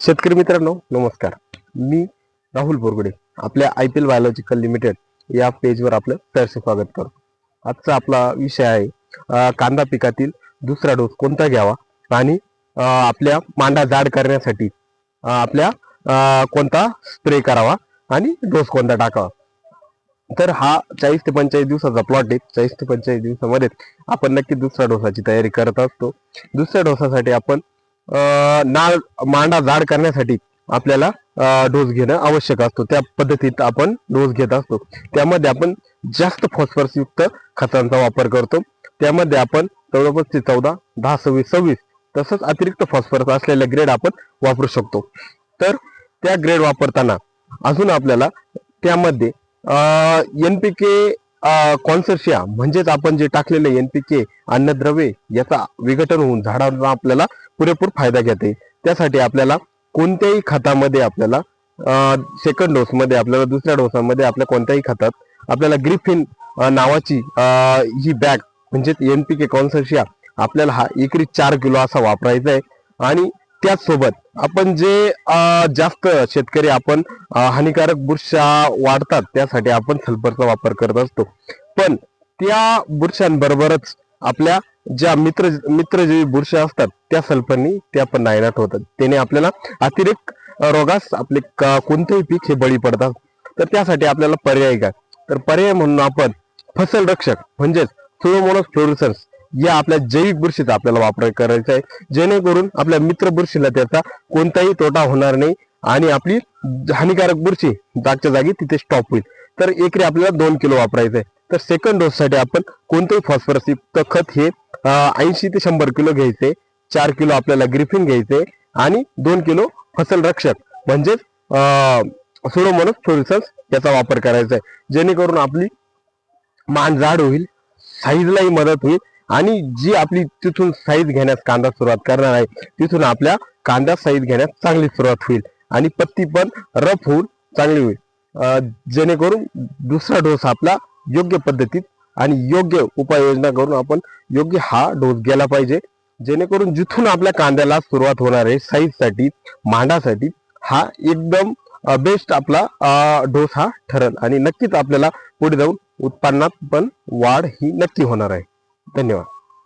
शेतकरी मित्रांनो नमस्कार. मी राहुल बोरगुडे आपल्या IPL बायोलॉजिकल लिमिटेड या पेजवर आपलं सहर्ष स्वागत करतो. आजचा आपला विषय आहे कांदा पिकातील दुसरा डोस कोणता घ्यावा आणि आपल्या मांडा जाड करण्यासाठी आपल्या कोणता स्प्रे करावा आणि डोस कोणता टाकावा. तर हा 40 ते 45 दिवसाचा प्लॉट आहे. 40 ते 45 दिवसामध्ये आपण नक्की दुसऱ्या डोसाची तयारी करत असतो. दुसऱ्या डोसासाठी आपण नाळ मांडा जाड करण्यासाठी आपल्याला डोस घेणं आवश्यक असतो. त्या पद्धतीत आपण डोस घेत असतो. त्यामध्ये आपण जास्त फॉस्फरस युक्त खतांचा वापर करतो. त्यामध्ये आपण 14 10 26 26 तसंच अतिरिक्त फॉस्फरस असलेले ग्रेड आपण वापरू शकतो. तर त्या ग्रेड वापरताना अजून आपल्याला त्यामध्ये NPK कॉन्सर्शिया म्हणजेच आपण जे टाकलेले NPK अन्नद्रव्ये याचा विघटन होऊन झाडांना आपल्याला पुरेपूर फायदा घेता येईल. त्यासाठी आपल्याला कोणत्याही खतामध्ये आपल्याला सेकंड डोस मध्ये आपल्याला दुसऱ्या डोसामध्ये आपल्या कोणत्याही खतात आपल्याला ग्रिफिन नावाची ही बॅग म्हणजे NPK कॉन्सर्शिया आपल्याला हा एकरी 4 किलो असा वापरायचा आहे. आणि त्याचसोबत आपण जे जास्त शेतकरी आपण हानिकारक बुरशा वाढतात त्यासाठी आपण सल्फरचा वापर करत असतो. पण त्या बुरशांबरोबरच आपल्या ज्या मित्रजीवी बुरशा असतात त्या सल्फरनी त्या पण नायनाट होतात. त्याने आपल्याला अतिरिक्त रोगास आपले कोणतेही पीक हे बळी पडतात. तर त्यासाठी आपल्याला पर्याय काय, तर पर्याय म्हणून आपण फसल रक्षक म्हणजेच सुडोमोनास फ्लोरोसन्स या आपल्या जैविक बुरशीचा आपल्याला वापर करायचा आहे. जेणेकरून आपल्या मित्र बुरशीला त्याचा कोणताही तोटा होणार नाही आणि आपली हानिकारक बुरशी जागच्या जागी तिथे स्टॉप होईल. तर एकरी आपल्याला 2 किलो वापरायचं आहे. तर सेकंड डोस साठी आपण कोणतेही फॉस्फरस युक्त खत हे 80 ते 100 किलो घ्यायचे. 4 किलो आपल्याला ग्रिफिन घ्यायचे आणि 2 किलो फसल रक्षक म्हणजेच सुडोमोनास फ्लोरोसन्स याचा वापर करायचा आहे. जेणेकरून आपली मान जाड होईल, साईजलाही मदत होईल आणि जी आपली तिथून साईज घेण्यास कांदा सुरुवात करणार आहे तिथून आपल्या कांदा साईज घेण्यास चांगली सुरुवात होईल आणि पत्ती पण रफ होऊन चांगली होईल. जेणेकरून दुसरा डोस आपला योग्य पद्धतीत आणि योग्य उपाययोजना करून आपण योग्य हा डोस घ्यायला पाहिजे. जेणेकरून जिथून आपल्या कांद्याला सुरुवात होणार आहे साईजसाठी मांडासाठी हा एकदम बेस्ट आपला डोस हा ठरेल आणि नक्कीच आपल्याला पुढे जाऊन उत्पन्नात पण वाढ ही नक्की होणार आहे. धन्यवाद.